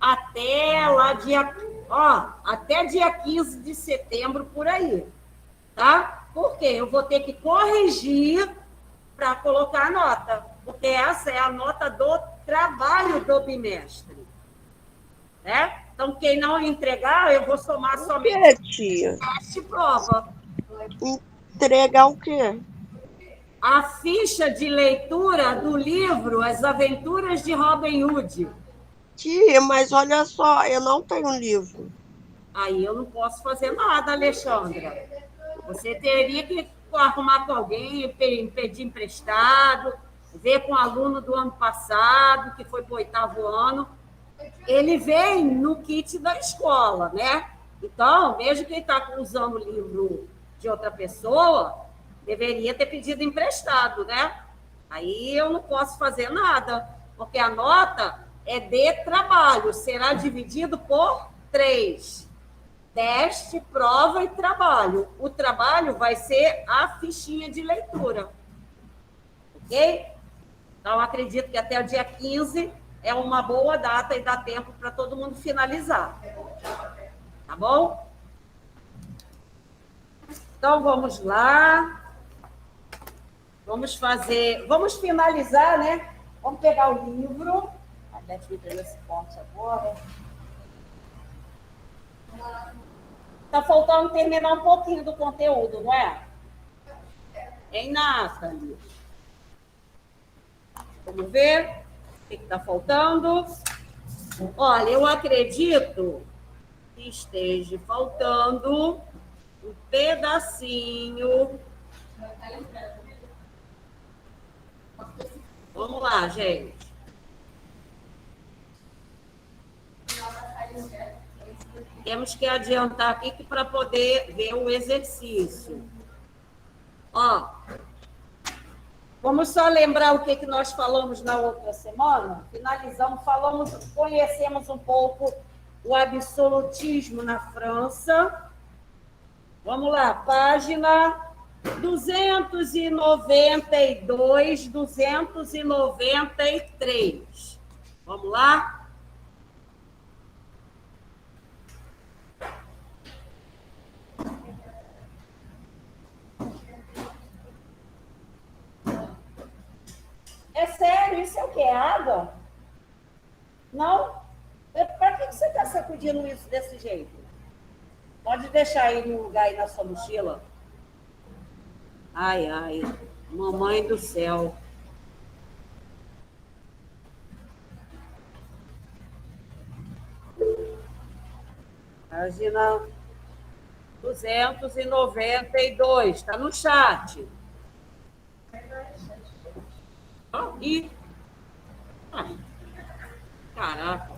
até lá até dia 15 de setembro, por aí, tá? Porque eu vou ter que corrigir para colocar a nota, porque essa é a nota do trabalho do bimestre, né? Então, quem não entregar, eu vou somar somente tia? teste e prova. Entregar o quê? A ficha de leitura do livro As Aventuras de Robin Hood. Tia, mas olha só, eu não tenho livro. Aí eu não posso fazer nada, Alexandra. Você teria que arrumar com alguém, pedir emprestado, ver com o aluno do ano passado, que foi para o 8º ano. Ele vem no kit da escola, né? Então, mesmo que ele está usando o livro de outra pessoa, deveria ter pedido emprestado, né? Aí eu não posso fazer nada, porque a nota é de trabalho, será dividido por 3. Teste, prova e trabalho. O trabalho vai ser a fichinha de leitura. Ok? Então, acredito que até o dia 15 é uma boa data e dá tempo para todo mundo finalizar. Tá bom? Então, vamos lá. Vamos finalizar, né? Vamos pegar o livro. A Beth me pegou esse corte agora. Está faltando terminar um pouquinho do conteúdo, não é? Hein, Nathalie? Vamos ver o que está faltando. Olha, eu acredito que esteja faltando um pedacinho. Vamos lá, gente. Temos que adiantar aqui para poder ver o exercício. Ó, vamos só lembrar o que nós falamos na outra semana? Finalizamos, conhecemos um pouco o absolutismo na França. Vamos lá, página 292, 293. Vamos lá? É sério? Isso é o quê? É água? Não? Para que você está sacudindo isso desse jeito? Pode deixar aí no lugar aí na sua mochila. Ai, ai. Mamãe do céu. Página 292. Está no chat. Ih. Ai, caraca.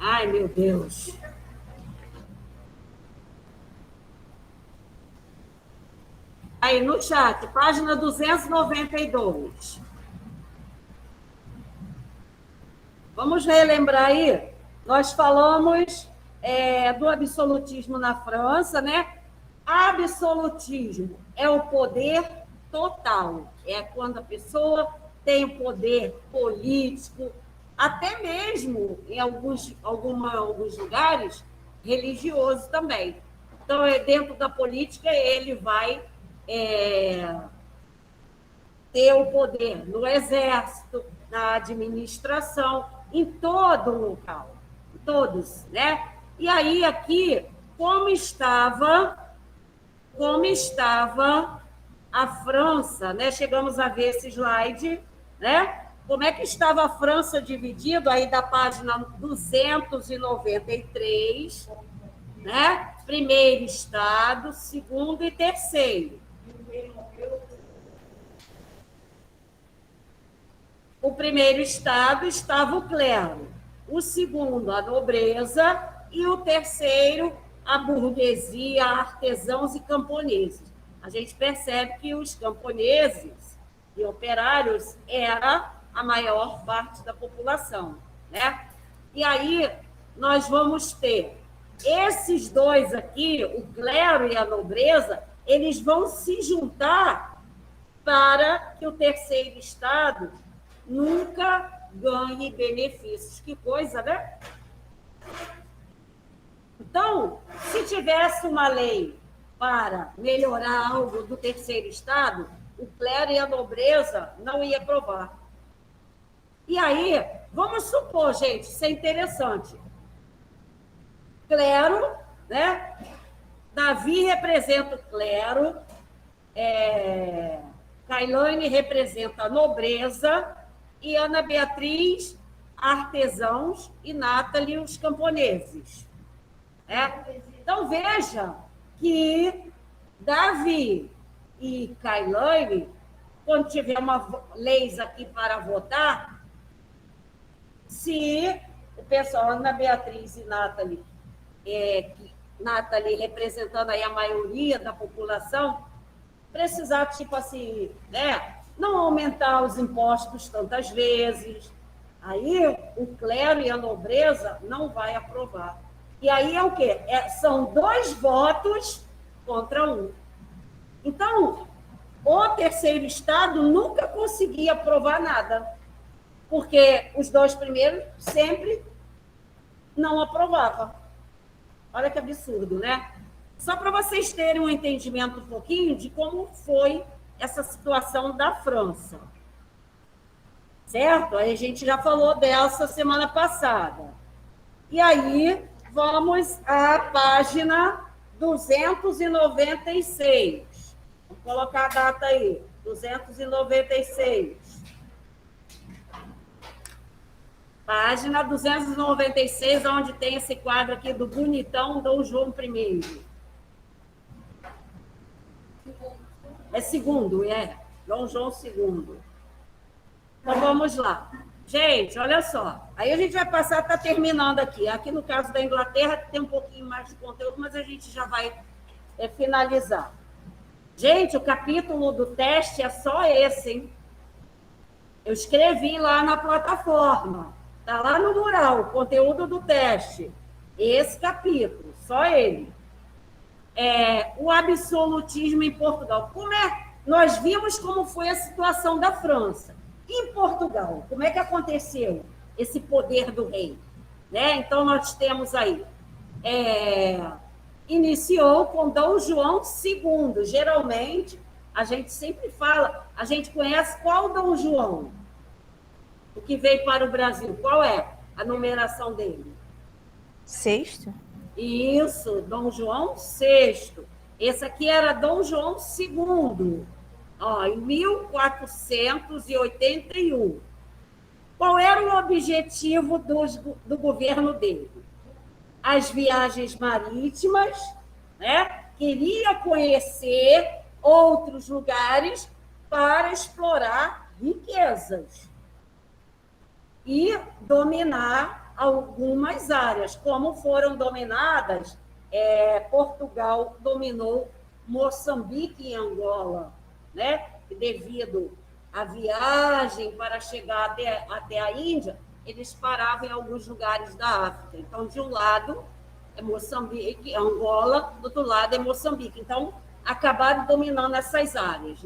Ai, meu Deus. Aí no chat, página 292. Vamos relembrar aí. Nós falamos do absolutismo na França, né? Absolutismo é o poder total. É quando a pessoa tem o poder político, até mesmo em alguns lugares, religioso também. Então, dentro da política, ele vai ter o poder no exército, na administração, em todo o local, todos, né? E aí, aqui, como estava a França, né? Chegamos a ver esse slide, né? Como é que estava a França dividida, aí da página 293, né? Primeiro estado, segundo e terceiro. O primeiro estado estava o clero, o segundo, a nobreza, e o terceiro, a burguesia, artesãos e camponeses. A gente percebe que os camponeses e operários era a maior parte da população, né? E aí nós vamos ter esses dois aqui, o clero e a nobreza, eles vão se juntar para que o terceiro estado nunca ganhe benefícios. Que coisa, né? Então, se tivesse uma lei para melhorar algo do terceiro estado, o clero e a nobreza não ia aprovar. E aí, vamos supor, gente, isso é interessante. Clero, né? Davi representa o clero, Cailane representa a nobreza e Ana Beatriz, artesãos, e Nathalie, os camponeses. Então, veja que Davi e Cailane, quando tiver leis aqui para votar, se o pessoal, Ana Beatriz e Nathalie, Nathalie representando aí a maioria da população, precisar, tipo assim, não aumentar os impostos tantas vezes, aí o clero e a nobreza não vai aprovar. E aí é o quê? São 2 votos contra 1. Então, o terceiro estado nunca conseguia aprovar nada, porque os 2 primeiros sempre não aprovavam. Olha que absurdo, né? Só para vocês terem um entendimento um pouquinho de como foi essa situação da França. Certo? Aí a gente já falou dessa semana passada. E aí, vamos à página 296. Vou colocar a data aí, 296. Página 296, onde tem esse quadro aqui do bonitão Dom João I. É segundo, Dom João II. Então, vamos lá. Gente, olha só. Aí a gente vai passar, está terminando aqui. Aqui no caso da Inglaterra tem um pouquinho mais de conteúdo, mas a gente já vai finalizar. Gente, o capítulo do teste é só esse, hein? Eu escrevi lá na plataforma. Está lá no mural, o conteúdo do teste. Esse capítulo, só ele. O absolutismo em Portugal. Nós vimos como foi a situação da França. Em Portugal, como é que aconteceu esse poder do rei? Então, nós temos aí, iniciou com Dom João II. Geralmente, a gente sempre fala, a gente conhece qual Dom João? O que veio para o Brasil? Qual é a numeração dele? 6º? Isso, Dom João VI. Esse aqui era Dom João II. Em 1481. Qual era o objetivo do governo dele? As viagens marítimas, queria conhecer outros lugares para explorar riquezas e dominar algumas áreas. Como foram dominadas, Portugal dominou Moçambique e Angola, devido à viagem para chegar até a Índia, eles paravam em alguns lugares da África. Então, de um lado é Moçambique, Angola, do outro lado é Moçambique. Então, acabaram dominando essas áreas,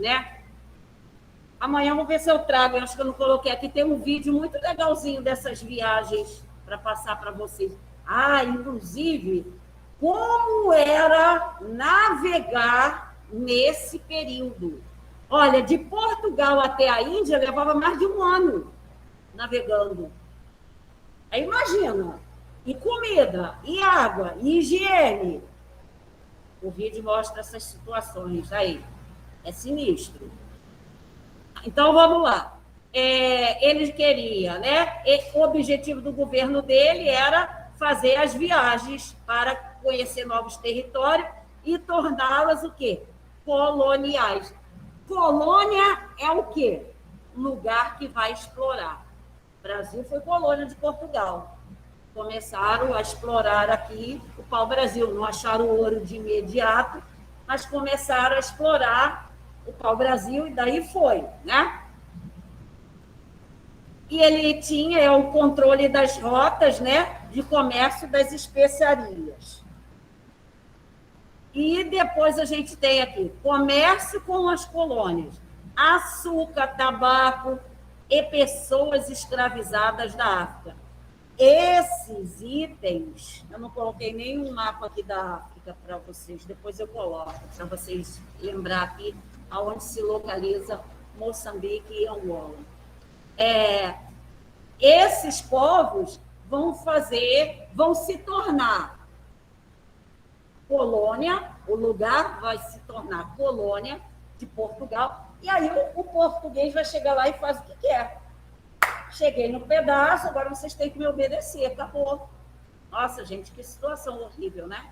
Amanhã eu vou ver se eu trago, eu acho que eu não coloquei aqui, tem um vídeo muito legalzinho dessas viagens para passar para vocês. Inclusive, como era navegar nesse período. Olha, de Portugal até a Índia levava mais de 1 ano navegando. Aí imagina, e comida, e água, e higiene. O vídeo mostra essas situações aí. É sinistro. Então, vamos lá. Ele queria, o objetivo do governo dele era fazer as viagens para conhecer novos territórios e torná-las o quê? Coloniais. Colônia é o quê? Lugar que vai explorar. O Brasil foi colônia de Portugal. Começaram a explorar aqui o pau-brasil. Não acharam ouro de imediato, mas começaram a explorar o pau-brasil e daí foi, E ele tinha o controle das rotas, de comércio das especiarias. E depois a gente tem aqui comércio com as colônias, açúcar, tabaco, e pessoas escravizadas da África. Esses itens, eu não coloquei nenhum mapa aqui da África para vocês, depois eu coloco, para vocês lembrar aqui aonde se localiza Moçambique e Angola. Esses povos vão se tornar colônia, o lugar vai se tornar colônia de Portugal, e aí o português vai chegar lá e faz o que quer. Cheguei no pedaço, agora vocês têm que me obedecer, acabou. Nossa, gente, que situação horrível, né?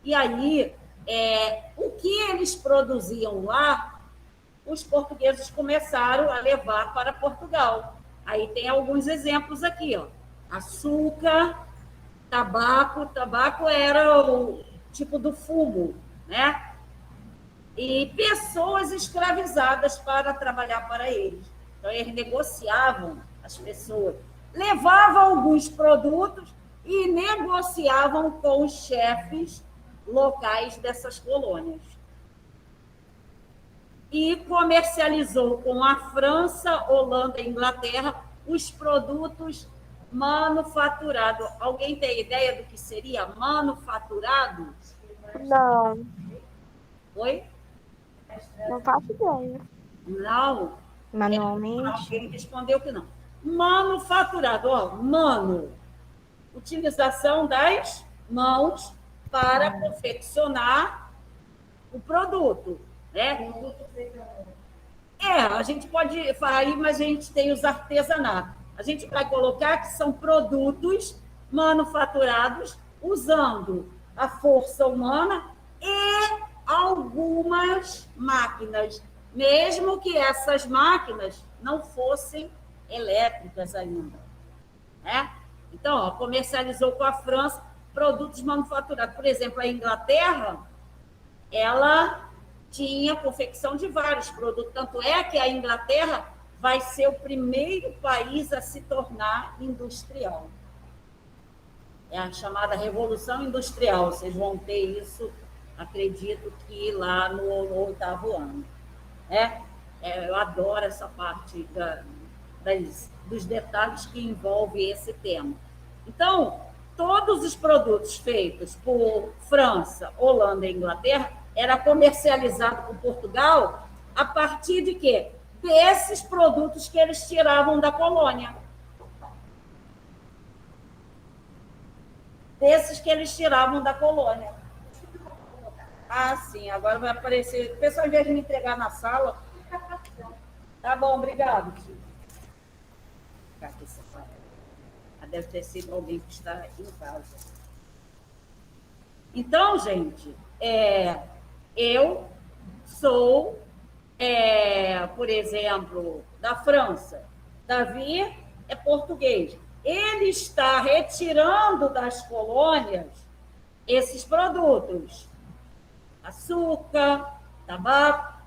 E aí, o que eles produziam lá, os portugueses começaram a levar para Portugal. Aí tem alguns exemplos aqui, ó. Açúcar, tabaco. Tabaco era o tipo do fumo, né? E pessoas escravizadas para trabalhar para eles. Então, eles negociavam as pessoas, levavam alguns produtos e negociavam com os chefes locais dessas colônias. E comercializou com a França, Holanda e Inglaterra os produtos manufaturados. Alguém tem ideia do que seria manufaturado? Não, Oi? não faço ideia. Não. Manualmente. Alguém respondeu que não. Manufaturado, ó, utilização das mãos para confeccionar o produto, né? A gente pode falar, mas a gente tem os artesanatos. A gente vai colocar que são produtos manufaturados usando a força humana e algumas máquinas, mesmo que essas máquinas não fossem elétricas ainda, né? Então, ó, comercializou com a França produtos manufaturados. Por exemplo, a Inglaterra, ela tinha confecção de vários produtos, tanto é que a Inglaterra vai ser o primeiro país a se tornar industrial. É a chamada Revolução Industrial, vocês vão ter isso, acredito que lá no 8º ano. Eu adoro essa parte dos detalhes que envolve esse tema. Então, todos os produtos feitos por França, Holanda e Inglaterra era comercializado por Portugal a partir de quê? Desses produtos que eles tiravam da colônia. Desses que eles tiravam da colônia. Ah, sim, agora vai aparecer. O pessoal, ao invés de me entregar na sala. Tá bom, obrigado, tio. Deve ter sido alguém que está em casa. Então, gente, eu sou, por exemplo, da França. Davi é português. Ele está retirando das colônias esses produtos. Açúcar, tabaco.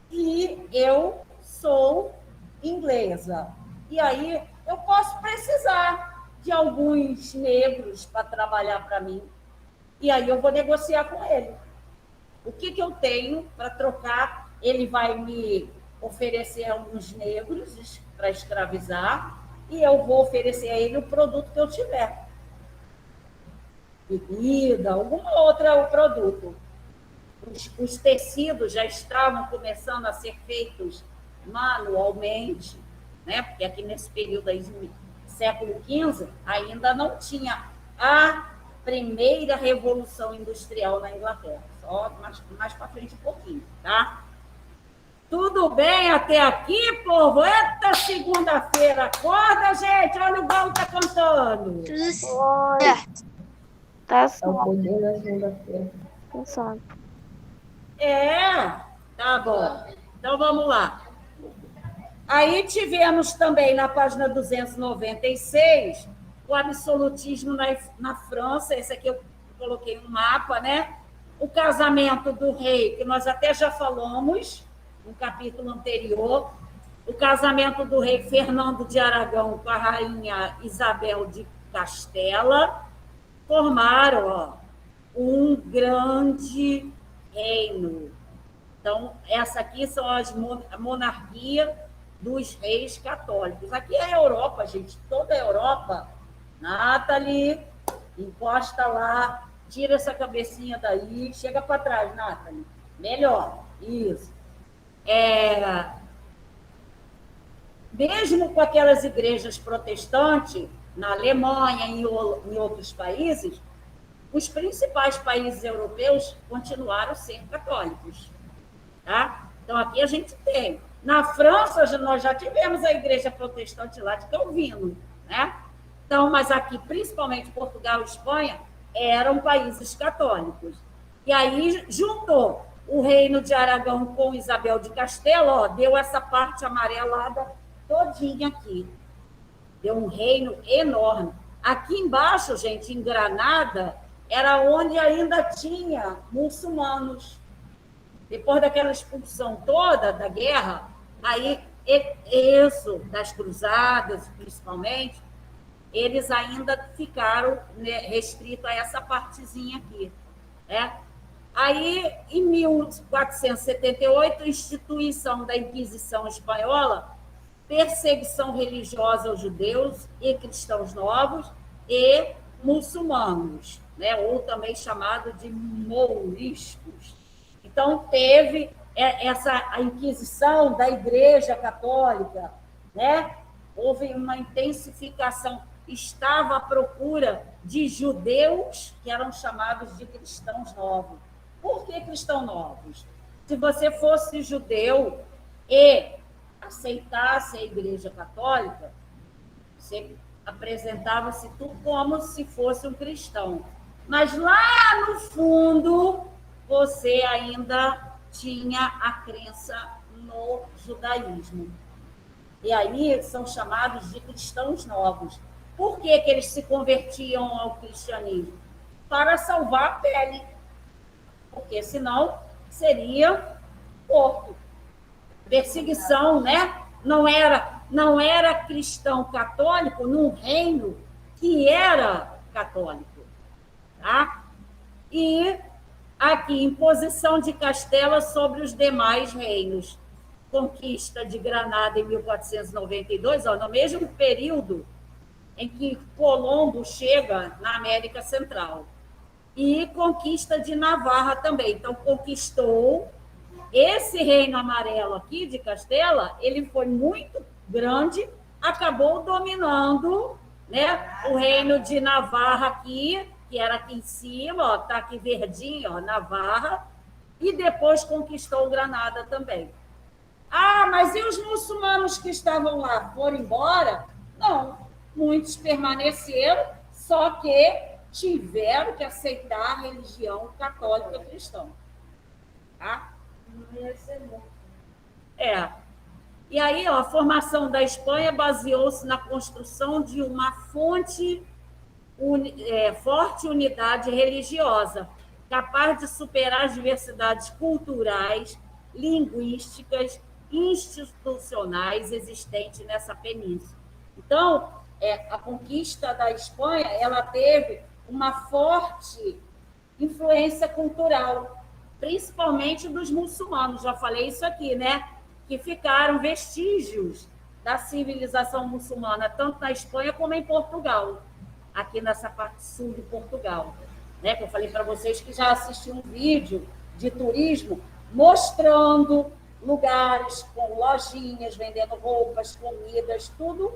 E eu sou inglesa. E aí eu posso precisar de alguns negros para trabalhar para mim. E aí eu vou negociar com ele. O que eu tenho para trocar? Ele vai me oferecer alguns negros para escravizar e eu vou oferecer a ele o produto que eu tiver. Bebida, alguma outra produto. Os tecidos já estavam começando a ser feitos manualmente, né? Porque aqui nesse período aí, século XV, ainda não tinha a primeira revolução industrial na Inglaterra. Só mais para frente um pouquinho, tá? Tudo bem até aqui, povo? Eita, segunda-feira. Acorda, gente. Olha o galo tá cantando. Tudo certo. Tá só. Tá só. Tá bom. Então, vamos lá. Aí tivemos também, na página 296, o absolutismo na França. Esse aqui eu coloquei no mapa, né? O casamento do rei, que nós até já falamos no capítulo anterior. O casamento do rei Fernando de Aragão com a rainha Isabel de Castela formaram um grande reino. Então, essa aqui são as monarquias dos reis católicos. Aqui é a Europa, gente, toda a Europa. Nathalie, encosta lá, tira essa cabecinha daí, chega para trás, Nathalie. Melhor, isso. Mesmo com aquelas igrejas protestantes, na Alemanha e em outros países, os principais países europeus continuaram a ser católicos. Tá? Então, aqui a gente tem. Na França, nós já tivemos a igreja protestante lá de Calvino. Né? Então, mas aqui, principalmente Portugal e Espanha, eram países católicos. E aí juntou o reino de Aragão com Isabel de Castelo, ó, deu essa parte amarelada todinha aqui. Deu um reino enorme. Aqui embaixo, gente, em Granada, era onde ainda tinha muçulmanos. Depois daquela expulsão toda da guerra, aí isso, das cruzadas, principalmente, eles ainda ficaram, né, restritos a essa partezinha aqui. Né? Aí, em 1478, instituição da Inquisição Espanhola, perseguição religiosa aos judeus e cristãos novos e muçulmanos, né? Ou também chamado de mouriscos. Então, teve a Inquisição da Igreja Católica, né? Houve uma intensificação, estava à procura de judeus que eram chamados de cristãos novos. Por que cristãos novos? Se você fosse judeu e aceitasse a Igreja Católica, você apresentava-se tudo como se fosse um cristão. Mas lá no fundo, você ainda tinha a crença no judaísmo. E aí são chamados de cristãos novos. Por que eles se convertiam ao cristianismo? Para salvar a pele. Porque senão seria morto. Perseguição, né? Não era cristão católico num reino que era católico. Tá? E aqui, imposição de Castela sobre os demais reinos. Conquista de Granada em 1492, ó, no mesmo período em que Colombo chega na América Central. E conquista de Navarra também. Então, conquistou esse reino amarelo aqui de Castela, ele foi muito grande, acabou dominando, né, o reino de Navarra aqui, que era aqui em cima, está aqui verdinho, ó, Navarra, e depois conquistou Granada também. Ah, mas e os muçulmanos que estavam lá foram embora? Não, muitos permaneceram, só que tiveram que aceitar a religião católica cristã. Tá? E aí, ó, a formação da Espanha baseou-se na construção de uma forte unidade religiosa, capaz de superar as diversidades culturais, linguísticas, institucionais existentes nessa península. Então, a conquista da Espanha, ela teve uma forte influência cultural, principalmente dos muçulmanos, já falei isso aqui, né? Que ficaram vestígios da civilização muçulmana, tanto na Espanha como em Portugal, aqui nessa parte sul de Portugal. Né? Que eu falei para vocês que já assisti um vídeo de turismo mostrando lugares com lojinhas, vendendo roupas, comidas, tudo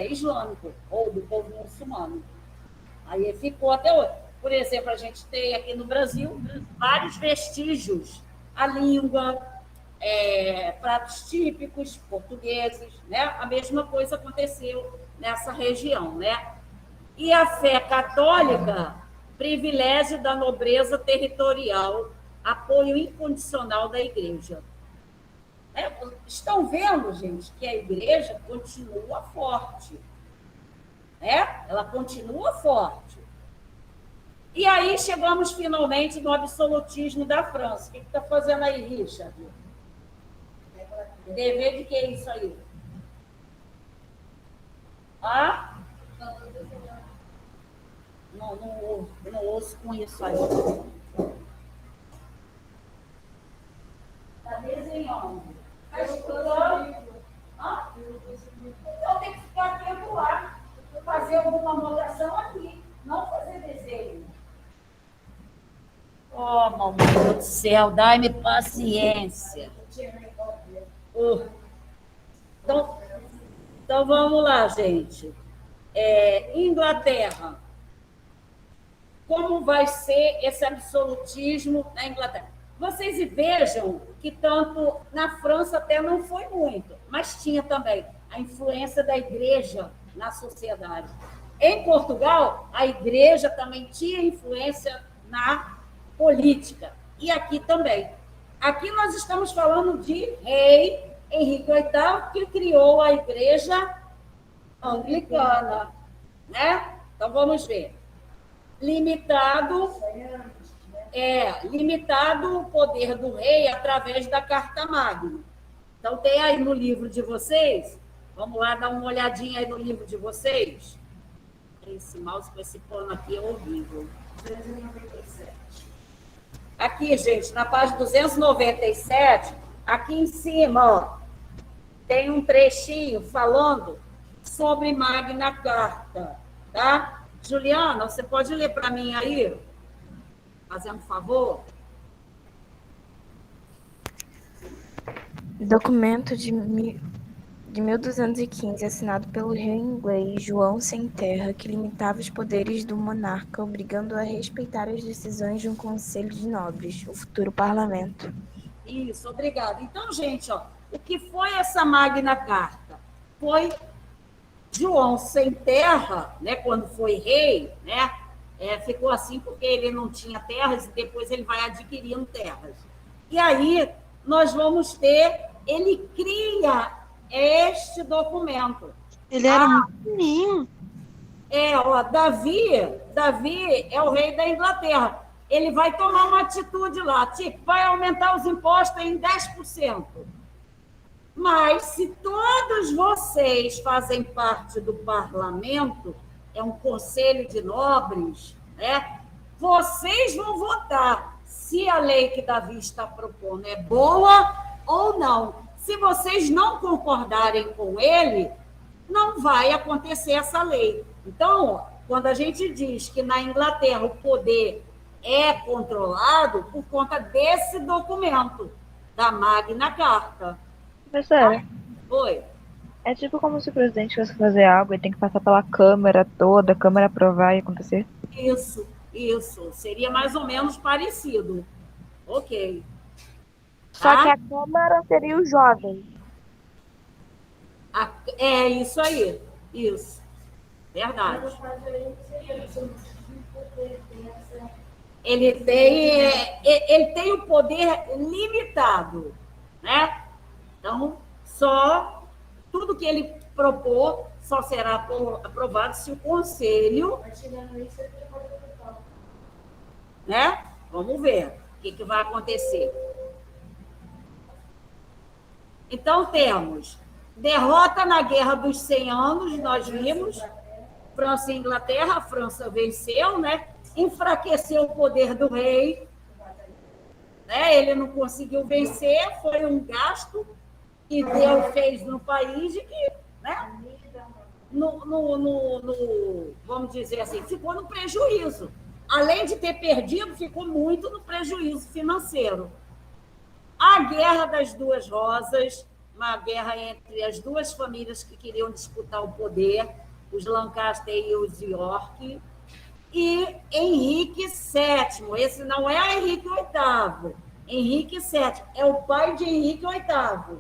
islâmico, ou do povo muçulmano. Aí ficou até hoje. Por exemplo, a gente tem aqui no Brasil vários vestígios, a língua, pratos típicos portugueses, né? A mesma coisa aconteceu nessa região, né? E a fé católica, privilégio da nobreza territorial, apoio incondicional da igreja. Estão vendo, gente, que a igreja continua forte. Né? Ela continua forte. E aí chegamos finalmente no absolutismo da França. O que está fazendo aí, Richard? Dever de que é isso aí? Ah? Não ouço com isso aí. Está desenhando. Está estudando? Oh, mamãe do céu, dai-me paciência. Então, então, vamos lá, gente. Inglaterra. Como vai ser esse absolutismo na Inglaterra? Vocês vejam que tanto na França até não foi muito, mas tinha também a influência da igreja na sociedade. Em Portugal, a igreja também tinha influência na política. E aqui também. Aqui nós estamos falando de rei Henrique VIII, que criou a igreja anglicana. Né? Então, vamos ver. Limitado o poder do rei através da Carta Magna. Então, tem aí no livro de vocês, vamos lá dar uma olhadinha aí no livro de vocês. Esse mouse com esse pano aqui é horrível. 297. Aqui, gente, na página 297, aqui em cima, ó, tem um trechinho falando sobre Magna Carta, tá? Juliana, você pode ler para mim aí? Fazendo um favor? Documento de 1215, assinado pelo rei inglês João Sem Terra, que limitava os poderes do monarca, obrigando-o a respeitar as decisões de um conselho de nobres, o futuro parlamento. Isso, obrigada. Então, gente, ó, o que foi essa Magna Carta? Foi João Sem Terra, né, quando foi rei, né, ficou assim porque ele não tinha terras e depois ele vai adquirindo terras. E aí nós vamos ter, ele cria este documento. Ele era muito pequenininho. Davi é o rei da Inglaterra. Ele vai tomar uma atitude lá, tipo, vai aumentar os impostos em 10%. Mas, se todos vocês fazem parte do parlamento, é um conselho de nobres, né? Vocês vão votar se a lei que Davi está propondo é boa ou não. Se vocês não concordarem com ele, não vai acontecer essa lei. Então, quando a gente diz que na Inglaterra o poder é controlado por conta desse documento, da Magna Carta. Professora, Oi. é tipo como se o presidente fosse fazer algo e tem que passar pela Câmara toda, a Câmara aprovar e acontecer? Isso. Seria mais ou menos parecido. Ok. Só que a Câmara seria o jovem. É isso aí. Isso. Verdade. Ele tem o poder limitado, né? Então, tudo que ele propor só será aprovado se o conselho, né? Vamos ver o que vai acontecer. Então, temos derrota na Guerra dos 100 Anos, nós vimos, França e Inglaterra, a França venceu, né? Enfraqueceu o poder do rei, né? Ele não conseguiu vencer, foi um gasto que Deus fez no país e que, né? Vamos dizer assim, ficou no prejuízo. Além de ter perdido, ficou muito no prejuízo financeiro. A Guerra das Duas Rosas, uma guerra entre as duas famílias que queriam disputar o poder, os Lancaster e os York, e Henrique VII. Esse não é Henrique VIII. Henrique VII é o pai de Henrique VIII.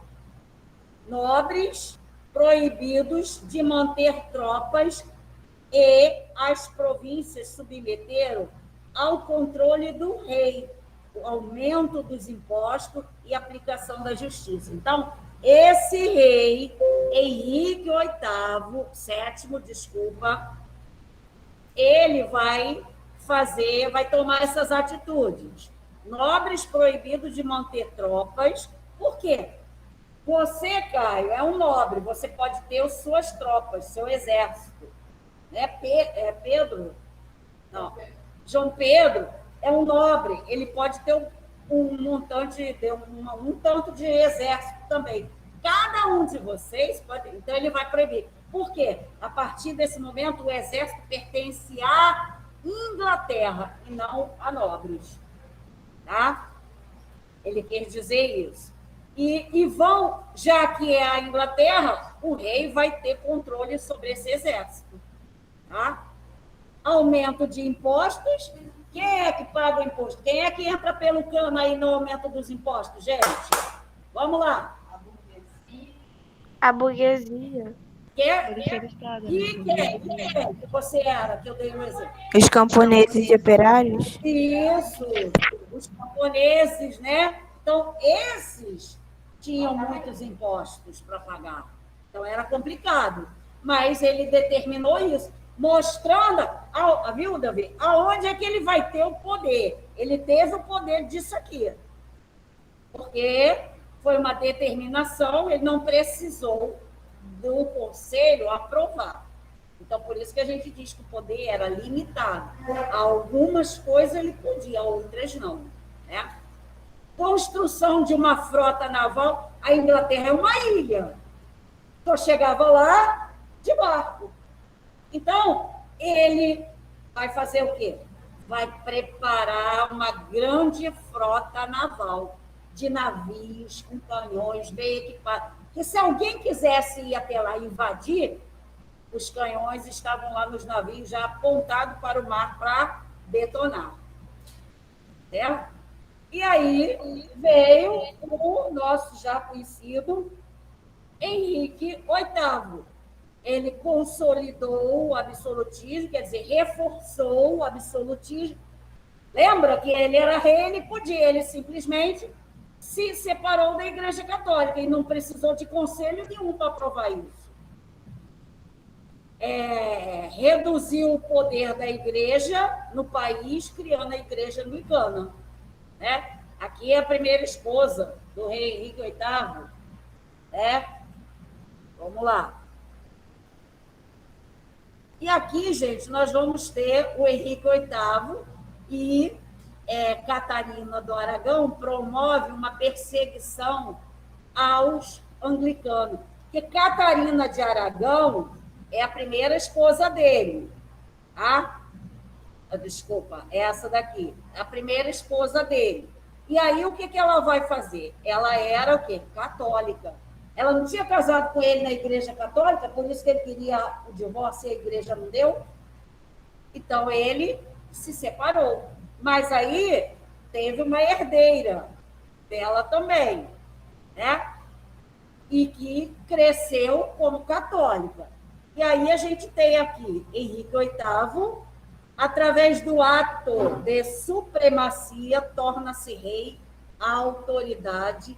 Nobres proibidos de manter tropas e as províncias submeteram ao controle do rei, o aumento dos impostos e aplicação da justiça. Então, esse rei, Henrique VII, desculpa, ele vai tomar essas atitudes. Nobres proibidos de manter tropas. Por quê? Você, Caio, é um nobre, você pode ter as suas tropas, seu exército. Né? Pedro? Não. João Pedro é um nobre, ele pode ter um tanto de exército também. Cada um de vocês pode. Então, ele vai proibir. Por quê? A partir desse momento, o exército pertence à Inglaterra e não a nobres. tá? Ele quer dizer isso. E vão, já que é a Inglaterra, o rei vai ter controle sobre esse exército. Tá? Aumento de impostos. Quem é que paga o imposto? Quem é que entra pelo cano aí no aumento dos impostos, gente? Vamos lá. A burguesia. Terceiro estado, né? E quem que você era, que eu dei um exemplo? Os camponeses e operários? Isso, os camponeses, né? Então, esses tinham muitos impostos para pagar. Então, era complicado. Mas ele determinou isso, mostrando, viu, Davi? Aonde é que ele vai ter o poder? Ele teve o poder disso aqui. Porque foi uma determinação, ele não precisou do conselho aprovar. Então, por isso que a gente diz que o poder era limitado. Algumas coisas ele podia, outras não. Né? Construção de uma frota naval, a Inglaterra é uma ilha. Então, chegava lá de barco. Então, ele vai fazer o quê? Vai preparar uma grande frota naval de navios com canhões bem equipados. Que se alguém quisesse ir até lá invadir, os canhões estavam lá nos navios já apontados para o mar para detonar. Certo? E aí veio o nosso já conhecido Henrique VIII. Ele consolidou o absolutismo, quer dizer, reforçou o absolutismo. Lembra que ele era rei, ele podia, ele simplesmente se separou da Igreja Católica e não precisou de conselho nenhum para aprovar isso. Reduziu o poder da Igreja no país, criando a Igreja Anglicana. Né? Aqui é a primeira esposa do rei Henrique VIII. Né? Vamos lá. E aqui, gente, nós vamos ter o Henrique VIII e Catarina do Aragão promove uma perseguição aos anglicanos. Porque Catarina de Aragão é a primeira esposa dele. Tá? Desculpa, é essa daqui. É a primeira esposa dele. E aí, o que ela vai fazer? Ela era o quê? Católica. Ela não tinha casado com ele na Igreja Católica, por isso que ele queria o divórcio e a Igreja não deu. Então, ele se separou. Mas aí, teve uma herdeira dela também, né? E que cresceu como católica. E aí, a gente tem aqui Henrique VIII, através do ato de supremacia, torna-se rei, a autoridade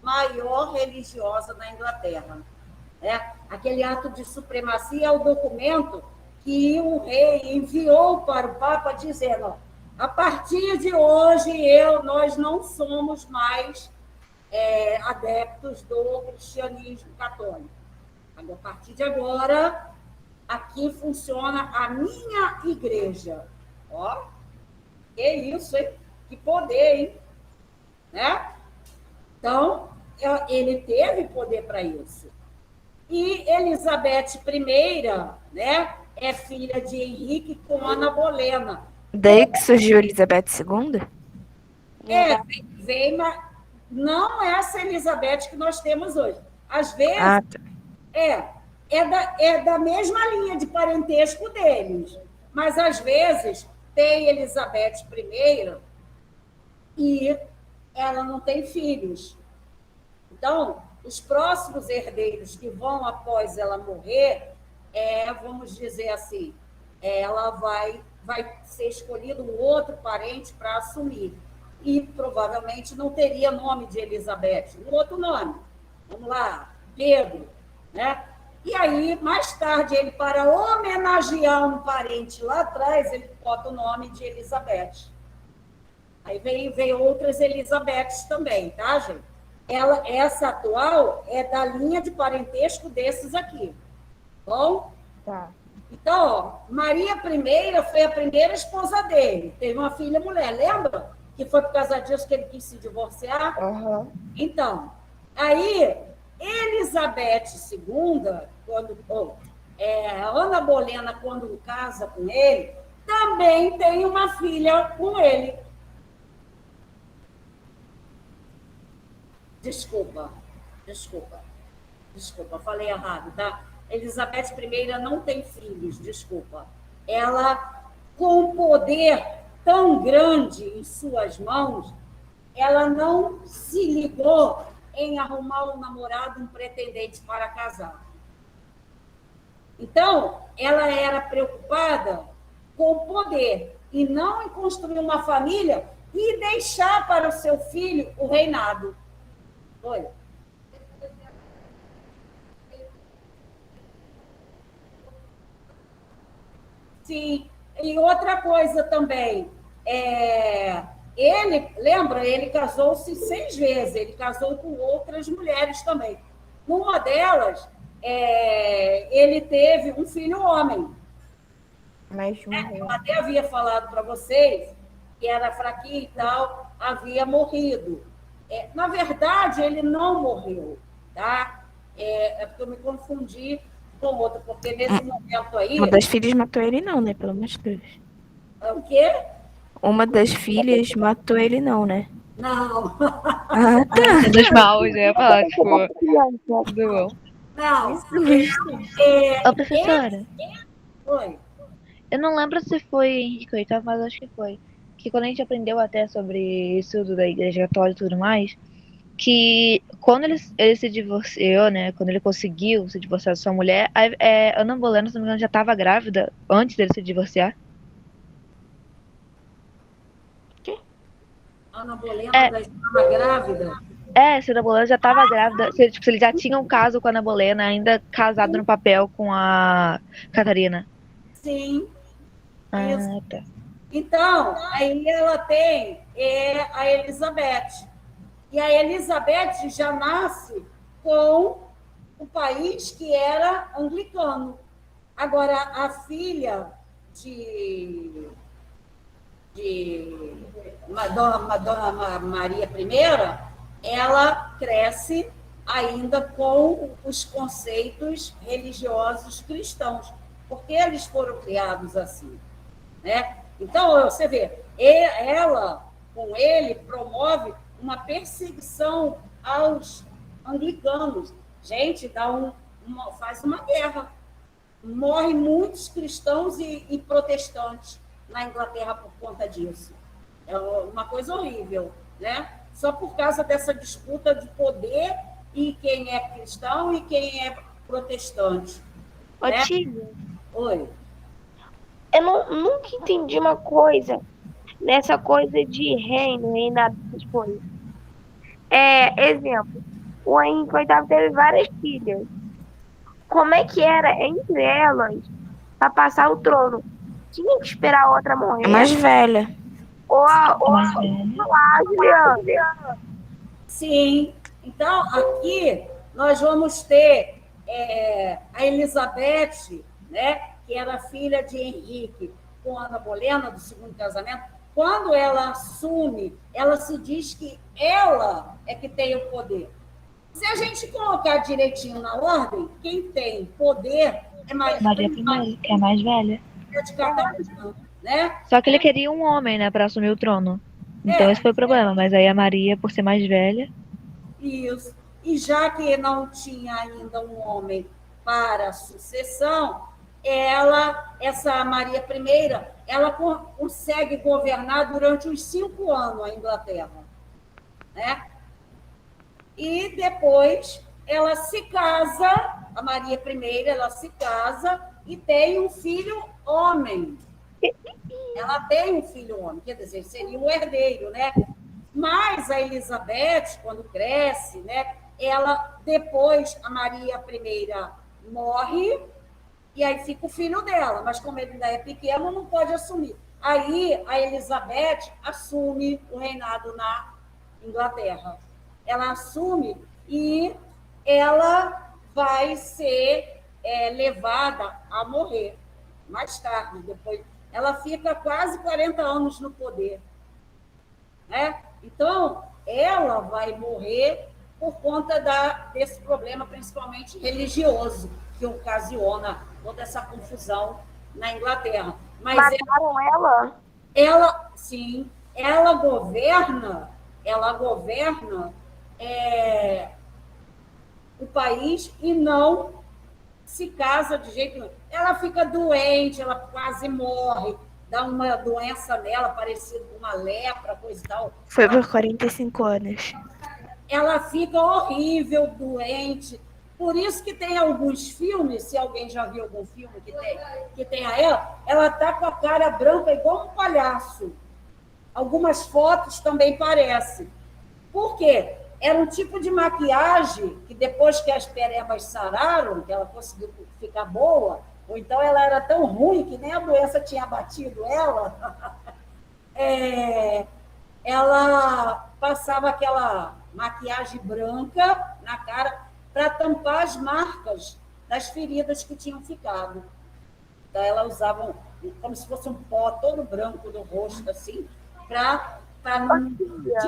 maior religiosa na Inglaterra. Aquele ato de supremacia é o documento que o rei enviou para o Papa dizendo: a partir de hoje, nós não somos mais adeptos do cristianismo católico. A partir de agora, aqui funciona a minha igreja. Ó, que isso, hein? Que poder, hein? Né? Então, ele teve poder para isso. E Elizabeth I, né, é filha de Henrique com Ana Bolena. Daí que surgiu Elizabeth II? Vem, mas não essa Elizabeth que nós temos hoje. Às vezes, Tá. é da mesma linha de parentesco deles, mas às vezes tem Elizabeth I e ela não tem filhos. Então, os próximos herdeiros que vão após ela morrer, vamos dizer assim, ela vai ser escolhido um outro parente para assumir. E provavelmente não teria nome de Elizabeth, um outro nome. Vamos lá, Pedro, né? E aí, mais tarde, ele, para homenagear um parente lá atrás, ele bota o nome de Elizabeth. Aí vem outras Elizabeths também, tá, gente? Essa atual é da linha de parentesco desses aqui. Bom? Tá. Então, ó, Maria I foi a primeira esposa dele. Teve uma filha mulher, lembra? Que foi por causa disso que ele quis se divorciar? Uhum. Então, aí, Elizabeth II, Ana Bolena, quando casa com ele, também tem uma filha com ele. Desculpa, falei errado, tá? Elizabeth I não tem filhos, desculpa. Ela, com um poder tão grande em suas mãos, ela não se ligou em arrumar um namorado, um pretendente para casar. Então, ela era preocupada com o poder e não em construir uma família e deixar para o seu filho o reinado. Oi. Sim, e outra coisa também, ele casou-se 6 vezes, ele casou com outras mulheres também. Numa delas, ele teve um filho homem. Mas Eu até havia falado para vocês que era fraquinho e tal, havia morrido. Na verdade, ele não morreu, tá? Porque eu me confundi com outro, porque nesse momento aí... uma das filhas matou ele não, né? Pelo amor de Deus. O quê? Uma das filhas matou ele não, né? Não. Ah, tá. Dos maus, eu ia falar, tipo, do bom. Não. Ô, professora, Oi. eu não lembro se foi Henrique VIII, mas acho que foi. Que quando a gente aprendeu até sobre isso da Igreja Católica e tudo mais, que quando ele se divorciou, né, quando ele conseguiu se divorciar da sua mulher, Ana Bolena, se não me engano, já estava grávida antes dele se divorciar. Ana Bolena já estava grávida? Se a Ana Bolena já estava grávida, se ele já tinha um caso com a Ana Bolena, ainda casado no papel com a Catarina. Sim. Ah, tá. Então, aí ela tem a Elizabeth. E a Elizabeth já nasce com o país que era anglicano. Agora, a filha de Dona Maria I, ela cresce ainda com os conceitos religiosos cristãos, porque eles foram criados assim, né? Então, você vê, ela, com ele, promove uma perseguição aos anglicanos. Gente, faz uma guerra. Morrem muitos cristãos e protestantes na Inglaterra por conta disso. É uma coisa horrível, né? Só por causa dessa disputa de poder e quem é cristão e quem é protestante. Ô, né? Tia, Oi. eu nunca entendi uma coisa nessa coisa de reinado, essas coisas. Exemplo, o Henrique VIII teve várias filhas. Como é que era entre elas para passar o trono? Tinha que esperar a outra morrer? A mais velha. Ou a Juliana? Sim. Então, aqui nós vamos ter a Elizabeth, né, que era filha de Henrique, com Ana Bolena, do segundo casamento. Quando ela assume, ela se diz que ela é que tem o poder. Se a gente colocar direitinho na ordem, quem tem poder é Maria I, que é a mais velha. de Catarina, né? Só que ele queria um homem, né, para assumir o trono. Então esse foi o problema. Mas aí a Maria, por ser mais velha... Isso. E já que não tinha ainda um homem para a sucessão, essa Maria I, ela consegue governar durante os 5 anos a Inglaterra, né? E depois ela se casa, a Maria I, ela se casa e tem um filho homem. Ela tem um filho homem, quer dizer, seria o herdeiro, né? Mas a Elizabeth, quando cresce, né, depois a Maria I morre, e aí fica o filho dela, mas como ele ainda é pequeno, não pode assumir. Aí a Elizabeth assume o reinado na Inglaterra. Ela assume e ela vai ser levada a morrer mais tarde, depois. Ela fica quase 40 anos no poder, né? Então, ela vai morrer por conta desse problema, principalmente religioso, que ocasiona toda essa confusão na Inglaterra. Mas mataram ela? sim, ela governa o país e não se casa de jeito nenhum. Ela fica doente, ela quase morre, dá uma doença nela, parecida com uma lepra, coisa e tal. Foi por 45 anos. Ela fica horrível, doente. Por isso que tem alguns filmes, se alguém já viu algum filme que tem a ela tá com a cara branca igual um palhaço. Algumas fotos também parecem. Por quê? Era um tipo de maquiagem que depois que as perebas sararam, que ela conseguiu ficar boa, ou então ela era tão ruim que nem a doença tinha abatido ela, ela passava aquela maquiagem branca na cara para tampar as marcas das feridas que tinham ficado. Então, ela usava como se fosse um pó todo branco no rosto, assim, para não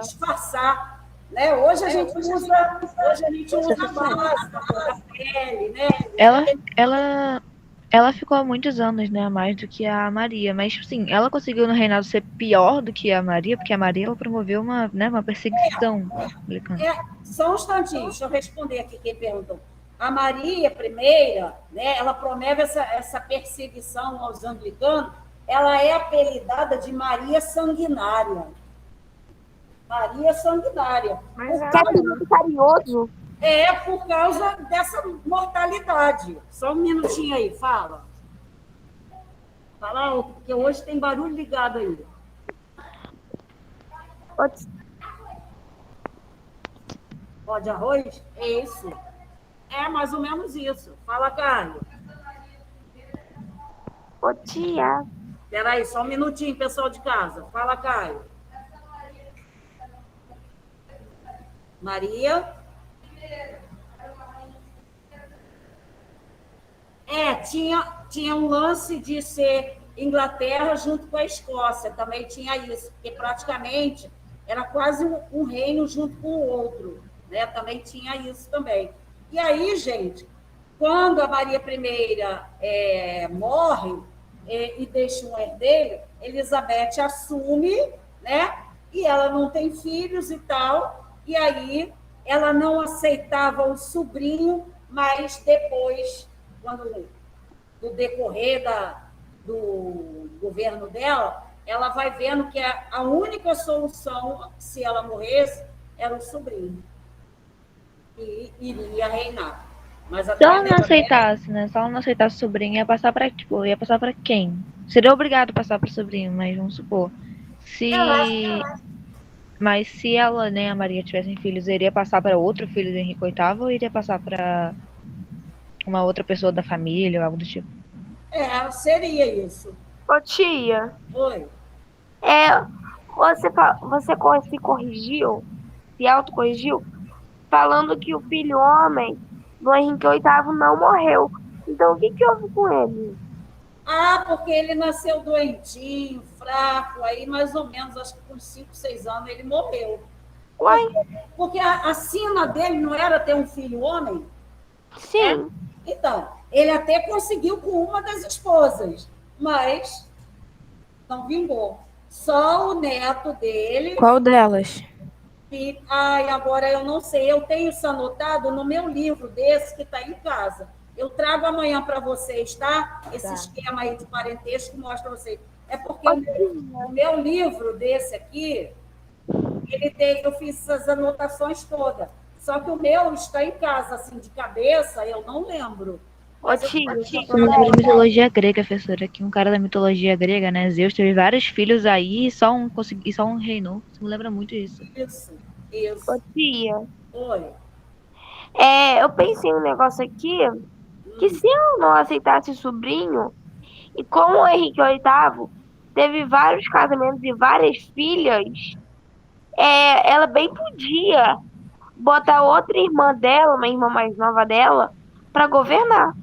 disfarçar. Né? Hoje a gente usa a máscara, a pele, né? Ela ficou há muitos anos, né, a mais do que a Maria, mas sim, ela conseguiu no reinado ser pior do que a Maria, porque a Maria ela promoveu uma perseguição. Só um instantinho, deixa eu responder aqui quem perguntou. A Maria I, né, ela promove essa perseguição aos anglicanos, ela é apelidada de Maria Sanguinária. Maria Sanguinária. Mas é muito carinhoso. É por causa dessa mortalidade. Só um minutinho aí, fala. Fala alto, porque hoje tem barulho ligado aí. Pó de arroz? É isso. É mais ou menos isso. Fala, Caio. Ô, tia. Espera aí, só um minutinho, pessoal de casa. Fala, Caio. Maria? Tinha um lance de ser Inglaterra junto com a Escócia, também tinha isso, porque praticamente era quase um reino junto com o outro, né? Também tinha isso também. E aí, gente, quando a Maria I morre e deixa um herdeiro, Elizabeth assume, né? E ela não tem filhos e tal, e aí ela não aceitava o sobrinho, mas depois, no decorrer do governo dela, ela vai vendo que a única solução, se ela morresse, era o sobrinho. E iria reinar. Mas se ela não aceitasse, né? Se ela não aceitasse o sobrinho, ia passar para quem? Seria obrigado a passar para o sobrinho, mas vamos supor. Mas se ela, né, a Maria, tivessem filhos, iria passar para outro filho do Henrique VIII ou iria passar para uma outra pessoa da família ou algo do tipo? Seria isso. Ô, tia. Oi. Você se corrigiu, se autocorrigiu, falando que o filho homem do Henrique VIII não morreu. Então, o que houve com ele? Porque ele nasceu doentinho, fraco, aí mais ou menos, acho que com 5, 6 anos, ele morreu. Uai? Porque a sina dele não era ter um filho homem? Sim. Então, ele até conseguiu com uma das esposas, mas não vingou. Só o neto dele... Qual delas? Agora eu não sei, eu tenho isso anotado no meu livro desse que está em casa. Eu trago amanhã para vocês, tá? Esse esquema aí de parentesco mostra para vocês. É porque o meu livro desse aqui, eu fiz essas anotações todas. Só que o meu está em casa, assim, de cabeça, eu não lembro. Ô, tia. Da mitologia grega, professora, que um cara da mitologia grega, né, Zeus, teve vários filhos aí e só um reinou. Você me lembra muito isso. Isso. Ô, tia. Oi. Eu pensei um negócio aqui, que se eu não aceitasse sobrinho, e como o Henrique VIII teve vários casamentos e várias filhas, ela bem podia botar outra irmã dela, uma irmã mais nova dela, para governar.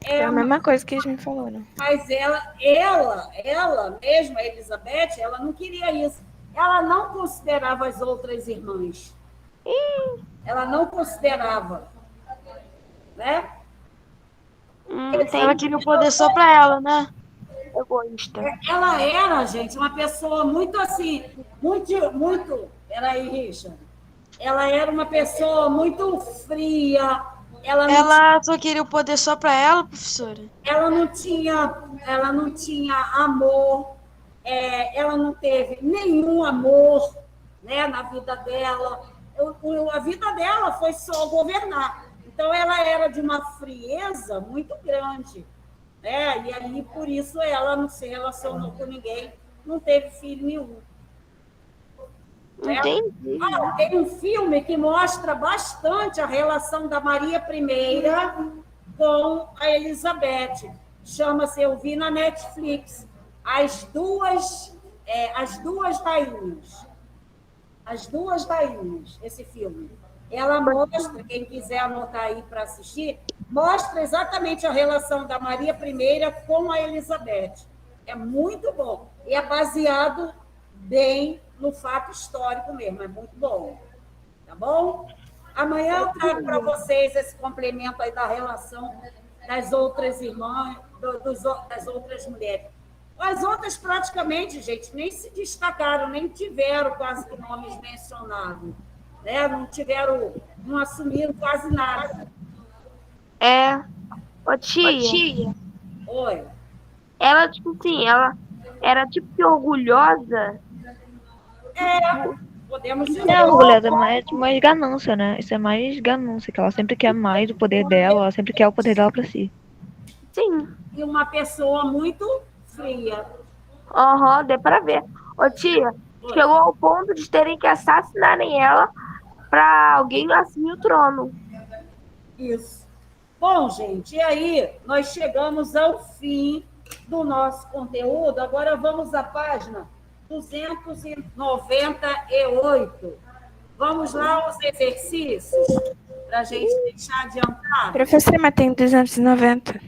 É a mesma coisa que eles me falaram. Mas ela mesma, a Elizabeth, ela não queria isso. Ela não considerava as outras irmãs. Ela não considerava. Né? Ela queria o poder só para ela, né? Egoísta. Ela era, gente, uma pessoa muito assim, muito... Peraí, Richard. Ela era uma pessoa muito fria. Ela não Ela só queria o poder só pra ela, professora? ela não tinha amor, ela não teve nenhum amor, né, na vida dela. A vida dela foi só governar. Então, ela era de uma frieza muito grande. Né? E aí, por isso, ela não se relacionou com ninguém, não teve filho nenhum. Né? Entendi. Tem um filme que mostra bastante a relação da Maria I com a Elizabeth. Chama-se, eu vi na Netflix, As Duas Rainhas. As Duas Rainhas, esse filme. Ela mostra, quem quiser anotar aí para assistir, mostra exatamente a relação da Maria I com a Elizabeth. É muito bom. E é baseado bem no fato histórico mesmo, é muito bom. Tá bom? Amanhã eu trago para vocês esse complemento aí da relação das outras irmãs, das outras mulheres. As outras, praticamente, gente, nem se destacaram, nem tiveram quase que nomes mencionados. Né? Não assumiram quase nada. Ô, tia, Oi. ela, tipo assim, ela era, tipo, que orgulhosa. Podemos Não é dizer. orgulhosa, mas é mais ganância, né? Isso é mais ganância, que ela sempre quer mais o poder dela, ela sempre quer o poder dela pra si. Sim. E uma pessoa muito fria. Aham, deu pra ver. Ô, tia, chegou ao ponto de terem que assassinarem ela pra alguém assumir o trono. Isso. Bom, gente, e aí nós chegamos ao fim do nosso conteúdo. Agora vamos à página 298. Vamos lá aos exercícios para a gente deixar adiantado. Professora, mas tem 290.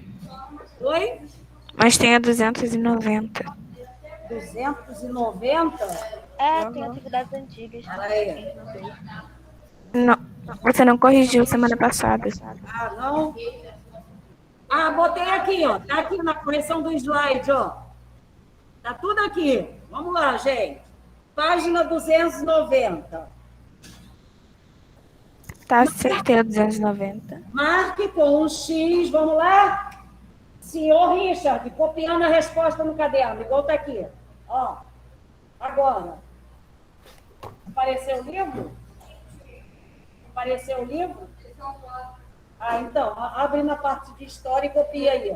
Oi? Mas tem a 290. 290? Tem atividades antigas. Aí. Não, você não corrigiu semana passada. Ah, não? Ah, botei aqui, ó. Tá aqui na correção do slide, ó. Tá tudo aqui. Vamos lá, gente. Página 290. Tá, acertei a 290. Marque com um X, vamos lá? Senhor Richard, copiando a resposta no caderno, igual tá aqui. Ó, agora. Apareceu o livro? Apareceu o livro? Ah, então, abre na parte de história e copia aí.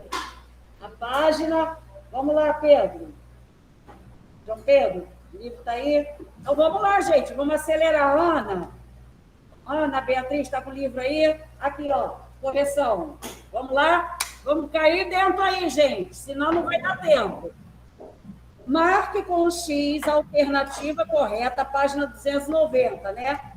A página. Vamos lá, Pedro. João Pedro, o livro está aí? Então, vamos lá, gente, vamos acelerar. Ana Beatriz, está com o livro aí? Aqui, ó, correção. Vamos lá? Vamos cair dentro aí, gente, senão não vai dar tempo. Marque com o X a alternativa correta, página 290, né?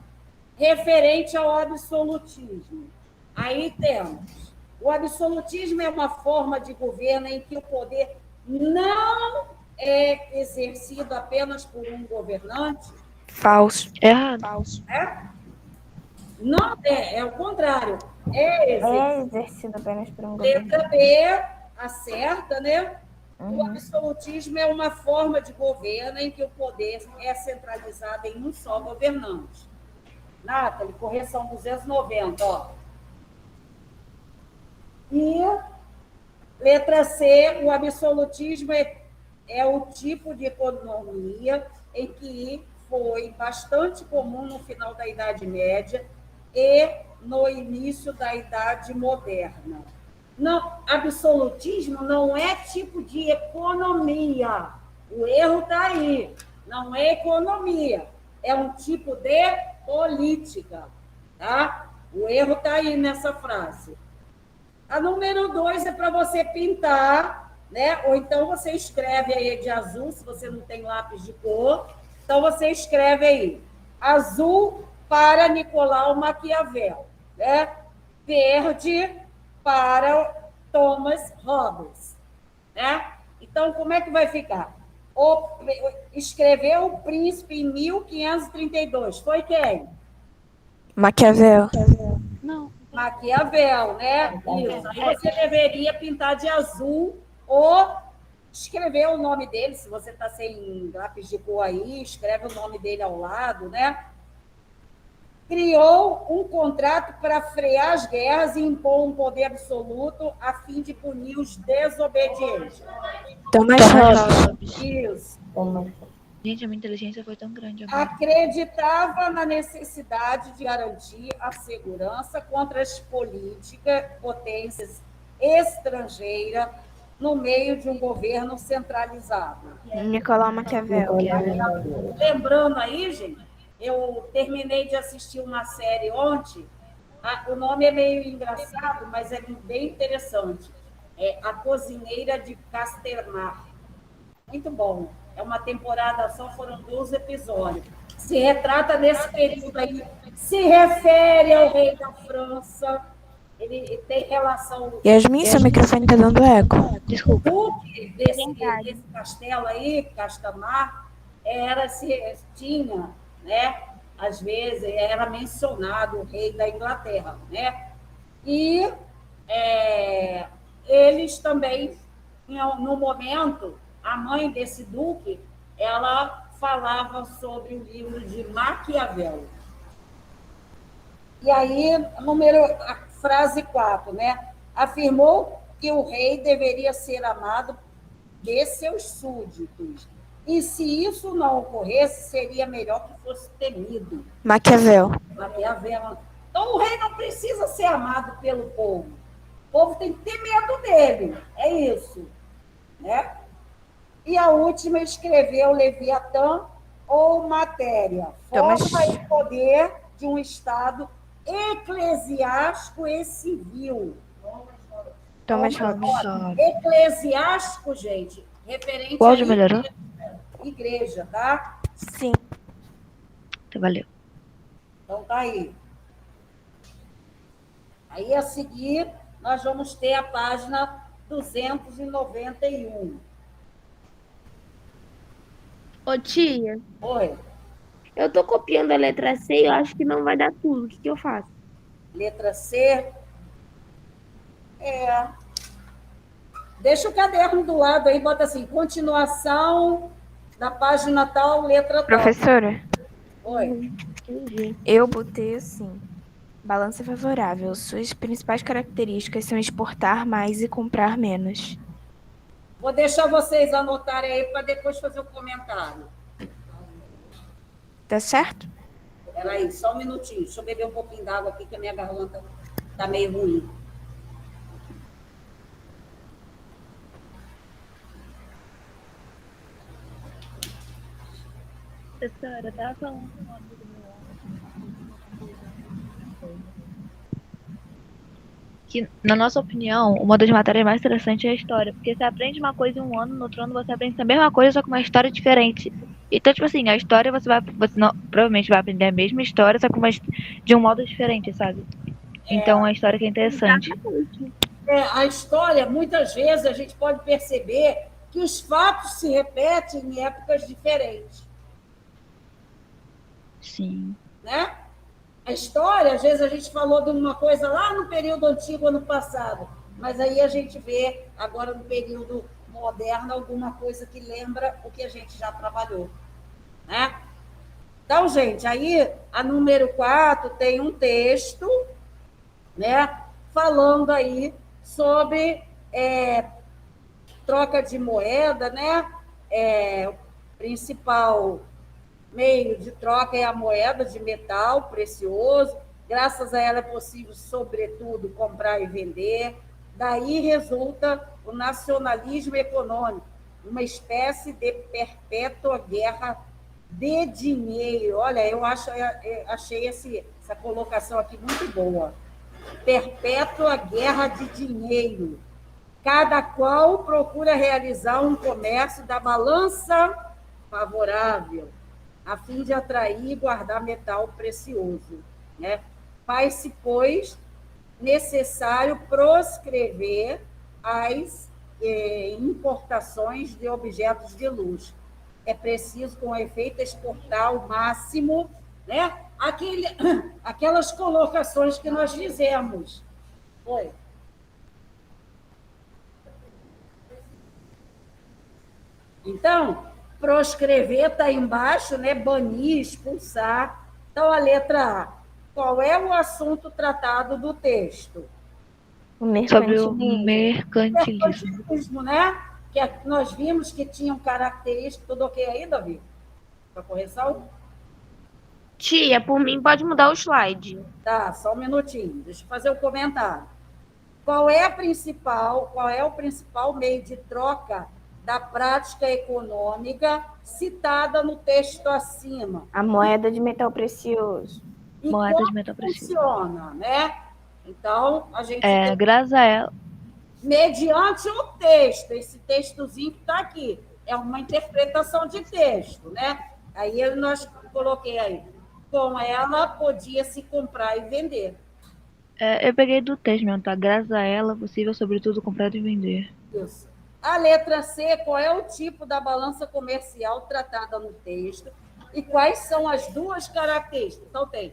Referente ao absolutismo. Aí temos. O absolutismo é uma forma de governo em que o poder não é exercido apenas por um governante. Falso. Errado. Falso. Não é o contrário. É exercido apenas por um governo. letra B, acerta, né? O absolutismo é uma forma de governo em que o poder é centralizado em um só governante. Nathalie, correção 290, ó. E letra C, o absolutismo é o tipo de economia em que foi bastante comum no final da Idade Média e no início da Idade Moderna. Não, absolutismo não é tipo de economia. O erro está aí. Não é economia. É um tipo de política. Tá? O erro está aí nessa frase. A número 2 é para você pintar, né? Ou então você escreve aí de azul, se você não tem lápis de cor. Então você escreve aí. Azul para Nicolau Maquiavel, né? Verde para Thomas Hobbes, né? Então, como é que vai ficar? Escreveu o Príncipe em 1532. Foi quem? Maquiavel. Não. Maquiavel, né? Isso. Aí você deveria pintar de azul ou escrever o nome dele. Se você está sem lápis de cor aí, escreve o nome dele ao lado, né? criou um contrato para frear as guerras e impor um poder absoluto a fim de punir os desobedientes. Thomas Hobbes. Isso. Gente, a minha inteligência foi tão grande agora. Acreditava na necessidade de garantir a segurança contra as potências estrangeiras no meio de um governo centralizado. Nicolau Maquiavel. Lembrando aí, gente, eu terminei de assistir uma série ontem, o nome é meio engraçado, mas é bem interessante. É A Cozinheira de Castermar. Muito bom. É uma temporada só, foram 12 episódios. Se retrata desse período aí, se refere ao rei da França, ele tem relação... Yasmin, seu microfone está dando eco. Desculpa. O duque desse castelo aí, Castamar, tinha, né? Às vezes era mencionado o rei da Inglaterra, né? E eles também, no momento, a mãe desse duque, ela falava sobre o livro de Maquiavel. E aí, a frase 4, né? Afirmou que o rei deveria ser amado de seus súditos. E se isso não ocorresse, seria melhor que fosse temido. Maquiavel. Então, o rei não precisa ser amado pelo povo. O povo tem que ter medo dele. É isso. Né? E a última escreveu Leviatã ou Matéria, forma e poder de um Estado eclesiástico e civil. Thomas Hobbes. Eclesiástico, gente, referente Pode à melhorar? igreja, tá? Sim. Valeu. Então tá aí. Aí, a seguir, nós vamos ter a página 291. Ô, tia, Oi, eu tô copiando a letra C e eu acho que não vai dar tudo. O que que eu faço? letra C. Deixa o caderno do lado aí, bota assim, continuação da página tal, letra tal. Professora, Oi. eu botei assim. Balança favorável. Suas principais características são exportar mais e comprar menos. Vou deixar vocês anotarem aí para depois fazer o comentário. Tá certo? Espera aí, só um minutinho. Deixa eu beber um pouquinho d'água aqui, que a minha garganta está meio ruim. Professora, eu tava falando com um amigo meu que, na nossa opinião, uma das matérias mais interessantes é a história, porque você aprende uma coisa em um ano, no outro ano você aprende a mesma coisa, só com uma história diferente. Então, tipo assim, a história você não, provavelmente vai aprender a mesma história, só com de um modo diferente, sabe? Então, a história que é interessante. A história, muitas vezes, a gente pode perceber que os fatos se repetem em épocas diferentes. Sim. Né? A história, às vezes, a gente falou de uma coisa lá no período antigo, ano passado, mas aí a gente vê, agora no período moderno, alguma coisa que lembra o que a gente já trabalhou. Né? Então, gente, aí a número 4 tem um texto, né, falando aí sobre troca de moeda, né? O principal meio de troca é a moeda de metal precioso. Graças a ela é possível, sobretudo, comprar e vender. Daí resulta o nacionalismo econômico, uma espécie de perpétua guerra de dinheiro. Olha, eu achei essa colocação aqui muito boa. Perpétua guerra de dinheiro. Cada qual procura realizar um comércio da balança favorável, a fim de atrair e guardar metal precioso. Né? Faz-se, pois, necessário proscrever as importações de objetos de luxo. É preciso, com efeito, exportar o máximo, né? Aquelas colocações que nós fizemos. Foi. Então, proscrever está embaixo, né? Banir, expulsar. Então, a letra A. qual é o assunto tratado do texto? O Sobre o mercantilismo. mercantilismo. Mercantilismo, né? Nós vimos que tinham características. Tudo ok aí, Davi? Para correção? Tia, por mim pode mudar o slide. Tá, só um minutinho. Deixa eu fazer o comentário. Qual é o principal meio de troca da prática econômica citada no texto acima? A moeda de metal precioso. E Moeda de como metal precioso. funciona, né? Então, a gente Graças a ela. mediante o texto, esse textozinho que está aqui, é uma interpretação de texto, né? Aí nós coloquei aí, com ela podia-se comprar e vender. Eu peguei do texto mesmo, tá? Graças a ela, possível, sobretudo, comprar e vender. Isso. A letra C, qual é o tipo da balança comercial tratada no texto e quais são as duas características? Então, tem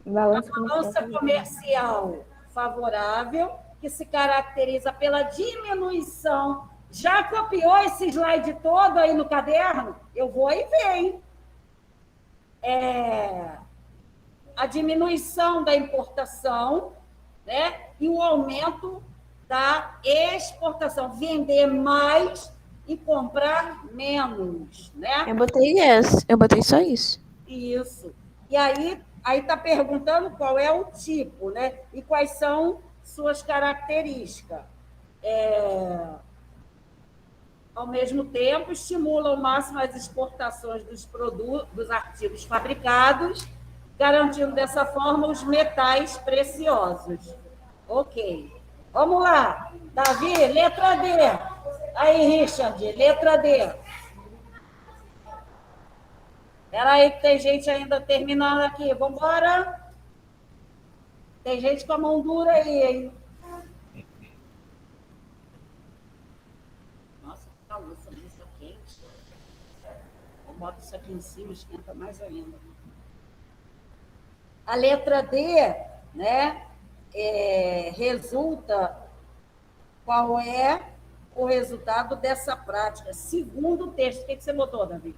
a Balança balança comercial favorável, que se caracteriza pela diminuição. Já copiou esse slide todo aí no caderno? Eu vou e venho. A diminuição da importação, né? E o aumento da exportação. Vender mais e comprar menos, né? Eu botei só isso. Isso. E aí está perguntando qual é o tipo, né? E quais são suas características. Ao mesmo tempo, estimula ao máximo as exportações dos produtos, dos artigos fabricados, garantindo dessa forma os metais preciosos. Ok. Vamos lá. Davi, letra D. Aí, Richard, letra D. Espera aí que tem gente ainda terminando aqui. Vamos embora. Tem gente com a mão dura aí, hein? Nossa, que calor, essa luz quente. Eu boto isso aqui em cima, esquenta mais ainda. A letra D, né, resulta... Qual é o resultado dessa prática? Segundo o texto. O que você botou, Davi?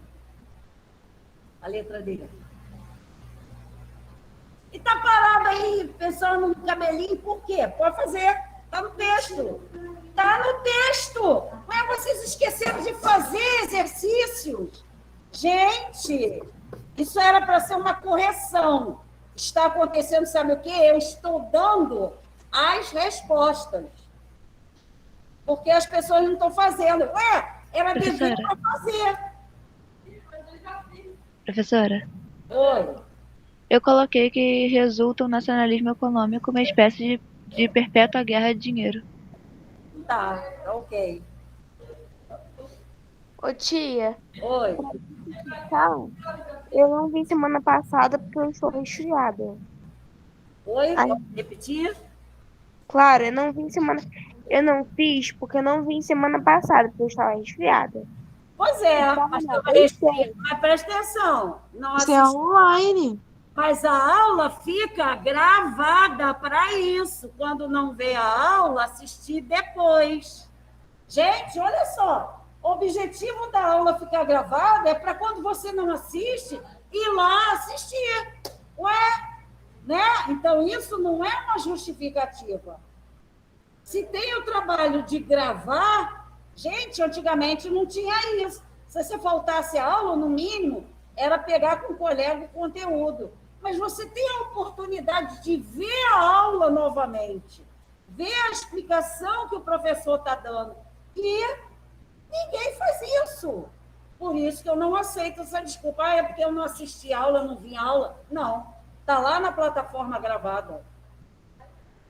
A letra D. E está parado aí, pensando no cabelinho, por quê? Pode fazer. Está no texto. Está no texto. Mas vocês esqueceram de fazer exercícios. Gente, isso era para ser uma correção. Está acontecendo, sabe o quê? Eu estou dando as respostas. Porque as pessoas não estão fazendo. Era dever para fazer. Professora, Oi. eu coloquei que resulta o nacionalismo econômico uma espécie de perpétua guerra de dinheiro. Tá, ok. Ô, tia, Oi. então, eu não vim semana passada porque eu estou resfriada. Oi, Ai. pode repetir? Claro, eu não fiz porque eu não vim semana passada, porque eu estava resfriada. Pois é, Então, mas, eu mas presta atenção. Não Isso é online. Mas a aula fica gravada para isso. Quando não vê a aula, assistir depois. Gente, olha só. O objetivo da aula ficar gravada é para quando você não assiste, ir lá assistir. Ué, né? Então, isso não é uma justificativa. Se tem o trabalho de gravar, gente, antigamente não tinha isso. Se você faltasse a aula, no mínimo, era pegar com o colega o conteúdo. Mas você tem a oportunidade de ver a aula novamente, ver a explicação que o professor está dando. E ninguém faz isso. Por isso que eu não aceito essa desculpa. É porque eu não assisti a aula, não vi a aula. Não, está lá na plataforma gravada.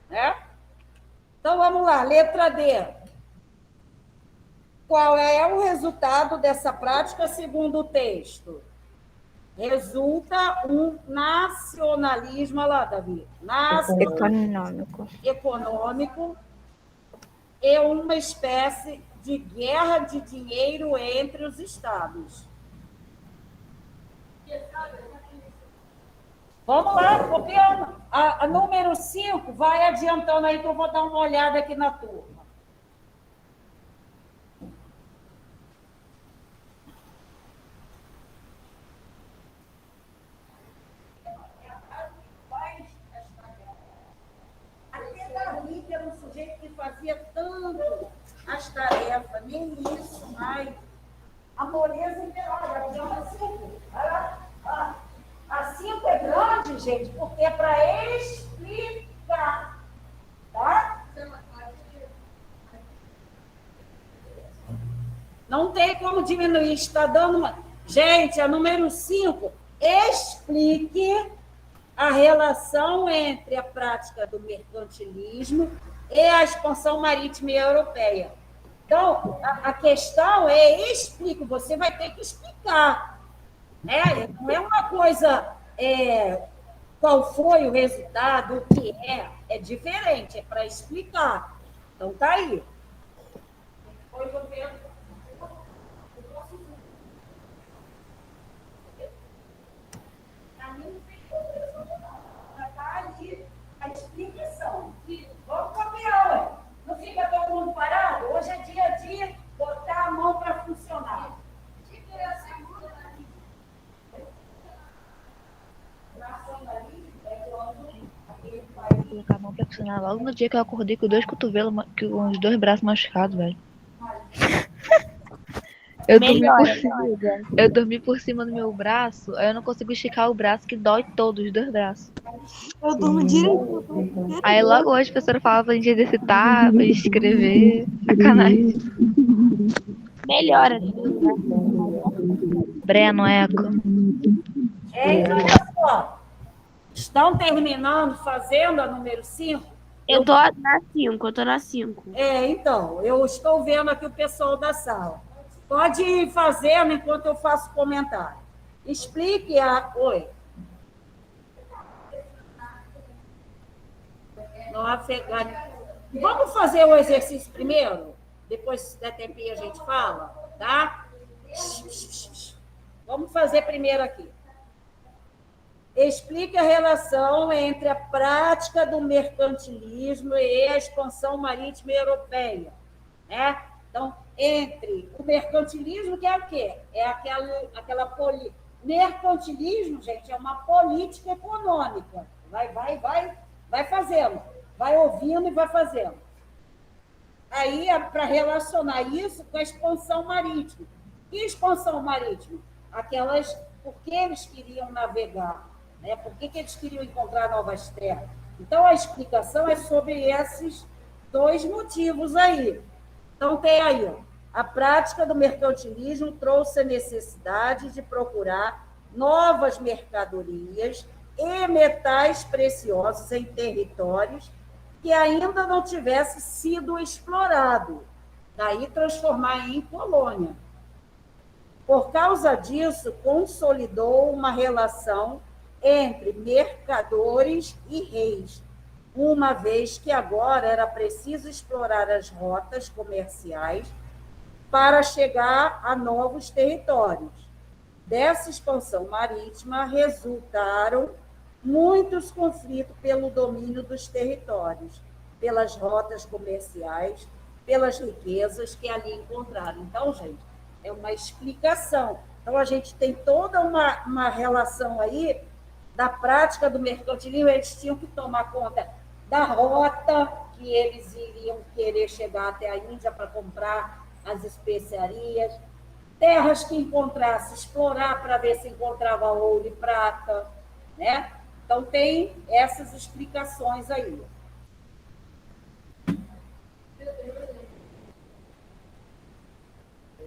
Né? Então, vamos lá, letra D. Qual é o resultado dessa prática segundo o texto? Resulta um nacionalismo, olha lá, Davi, econômico e uma espécie de guerra de dinheiro entre os estados. Vamos lá, copiando. A número 5, vai adiantando aí que eu vou dar uma olhada aqui na turma. fazia tanto as tarefas, nem isso mais. A moleza imperava. A 5 é grande, gente, porque é para explicar. Tá? Não tem como diminuir, está dando uma... Gente, a número 5, explique a relação entre a prática do mercantilismo e a expansão marítima e europeia. Então, a questão é explique, você vai ter que explicar. Né? Não é uma coisa, qual foi o resultado, o que é diferente, é para explicar. Então, tá aí. Depois eu vejo. A explicação. Vamos copiar, ué. Não fica todo mundo parado? Hoje é dia de botar a mão para funcionar. Colocar a mão pra funcionar logo no dia que eu acordei com 2 cotovelos, com os 2 braços machucados, velho. Eu dormi por cima do meu braço, aí eu não consigo esticar o braço, que dói todo, os 2 braços. Eu durmo direito. Aí logo hoje a professora falava pra gente exercitar, pra gente escrever. Sacanagem. Melhora. Breno, Eco. Olha só. Estão terminando, fazendo a número 5? Eu tô na 5, Então, eu estou vendo aqui o pessoal da sala. Pode ir fazendo enquanto eu faço comentário. Explique a... Oi. No Afeganistão. Vamos fazer o exercício primeiro? Depois, se der tempinho, a gente fala, tá? Vamos fazer primeiro aqui. Explique a relação entre a prática do mercantilismo e a expansão marítima europeia. Né? Então, entre o mercantilismo, que é o quê? É aquela mercantilismo, gente, é uma política econômica. Vai fazendo. Vai ouvindo e vai fazendo. Aí, para relacionar isso com a expansão marítima. Que expansão marítima? Porque eles queriam navegar, né? Por que eles queriam encontrar novas terras? Então, a explicação é sobre esses 2 motivos aí. Então, tem aí, ó, a prática do mercantilismo trouxe a necessidade de procurar novas mercadorias e metais preciosos em territórios que ainda não tivesse sido explorado, daí transformar em colônia. Por causa disso, consolidou uma relação entre mercadores e reis, uma vez que agora era preciso explorar as rotas comerciais para chegar a novos territórios. Dessa expansão marítima resultaram muitos conflitos pelo domínio dos territórios, pelas rotas comerciais, pelas riquezas que ali encontraram. Então, gente, é uma explicação. Então, a gente tem toda uma relação aí da prática do mercantilismo. Eles tinham que tomar conta da rota que eles iriam querer chegar até a Índia para comprar as especiarias, terras que encontrasse, explorar para ver se encontrava ouro e prata, né? Então, tem essas explicações aí.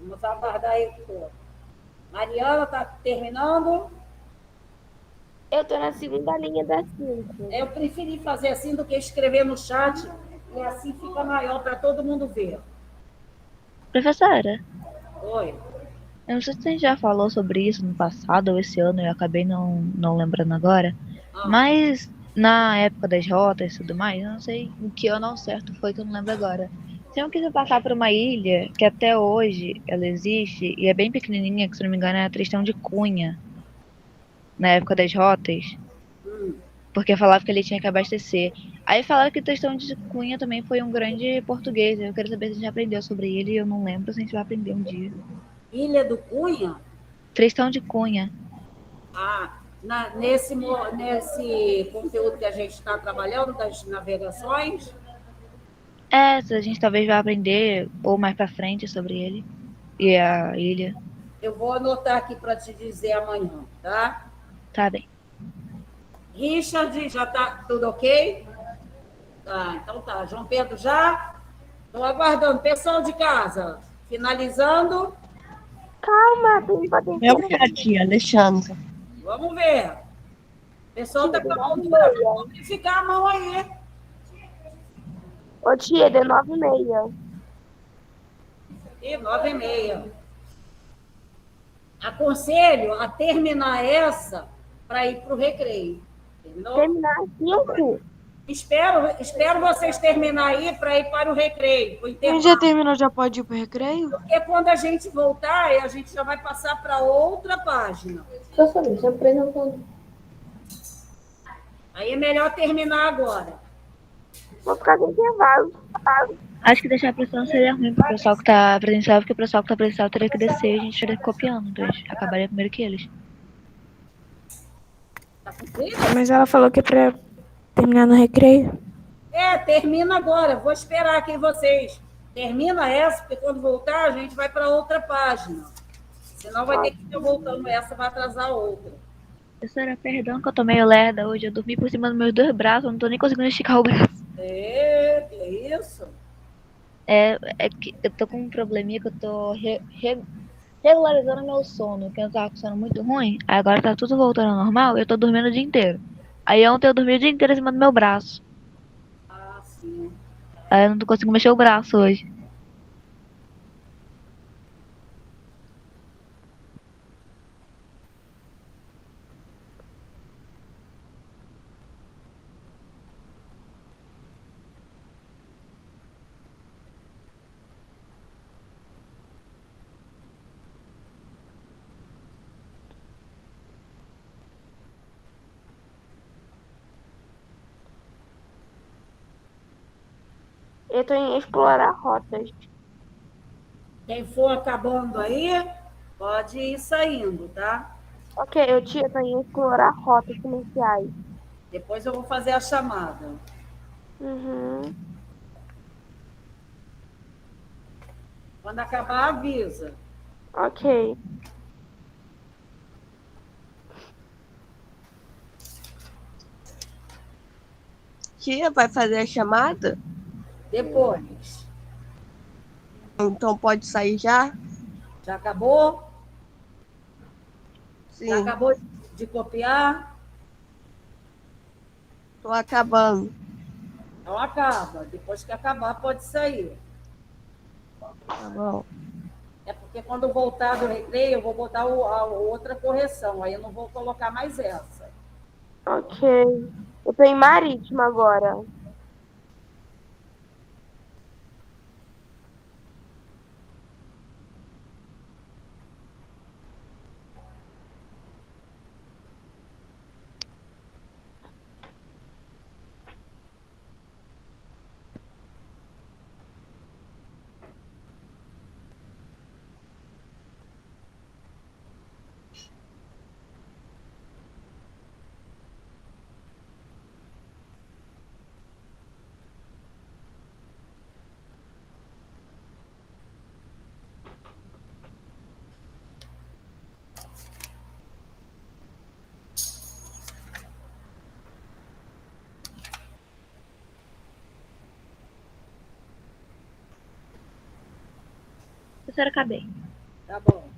Vamos aguardar aí. Mariana, está terminando? Eu estou na segunda linha da 5. Eu preferi fazer assim do que escrever no chat, e assim fica maior para todo mundo ver. Professora, Oi. eu não sei se a gente já falou sobre isso no passado ou esse ano, eu acabei não lembrando agora. Mas na época das rotas e tudo mais, eu não sei o que ano ao certo foi, que eu não lembro agora. Se eu quiser passar por uma ilha, que até hoje ela existe, e é bem pequenininha, que se não me engano é a Tristão de Cunha, na época das rotas, porque falava que ele tinha que abastecer. Aí falaram que Tristão de Cunha também foi um grande português. Eu quero saber se a gente aprendeu sobre ele, e eu não lembro se a gente vai aprender um dia. Ilha do Cunha? Tristão de Cunha. Nesse conteúdo que a gente está trabalhando, das navegações? Se a gente talvez vá aprender ou mais pra frente sobre ele e a ilha. Eu vou anotar aqui para te dizer amanhã, tá? Tá bem. Richard, já tá tudo ok? Tá, então tá. João Pedro já? Estou aguardando. Pessoal de casa, finalizando. Calma, tem Eu potencial. quero, tia, Alexandra. Vamos ver. O pessoal está Tia, com de a mão 9h30. dura. Vamos amplificar a mão aí. Ô, tia, de 9h30. E 9h30. Aconselho a terminar essa para ir para o recreio. Terminou? Terminar às 5. Espero vocês terminar aí para ir para o recreio, para o Quem intervalo. já terminou já pode ir pro recreio? Porque quando a gente voltar, a gente já vai passar para outra página. Aí é melhor terminar agora. Vou ficar com intervalo. Acho que deixar a pressão seria ruim pro pessoal que tá presencial, porque o pessoal que tá presencial teria que descer e a gente teria que ir copiando. Então a gente acabaria primeiro que eles. Tá cumprido? Mas ela falou que é pra terminar no recreio. Termina agora. Vou esperar aqui vocês. Termina essa, porque quando voltar, a gente vai para outra página. Senão vai ter que ir voltando essa, vai atrasar a outra. Professora, perdão que eu tô meio lerda hoje. Eu dormi por cima dos meus 2 braços, eu não tô nem conseguindo esticar o braço. Que isso? É que eu tô com um probleminha que eu tô regularizando meu sono, que eu tava com sono muito ruim. Aí agora tá tudo voltando ao normal e eu tô dormindo o dia inteiro. Aí ontem eu dormi o dia inteiro em cima do meu braço. Ah, sim. Aí eu não tô conseguindo mexer o braço hoje. Eu tô em explorar rotas. Quem for acabando aí, pode ir saindo, tá? Ok, eu tô em explorar rotas comerciais. Depois eu vou fazer a chamada. Uhum. Quando acabar, avisa. Ok. Tia, vai fazer a chamada? Depois. Então pode sair já? Já acabou? Sim, Já acabou de copiar? tô acabando. Então acaba. Depois que acabar, pode sair. Tá bom. É porque quando voltar do recreio, eu vou botar a outra correção. Aí eu não vou colocar mais essa. Ok. Eu tô em Marítima agora. Professora, acabei. Tá bom.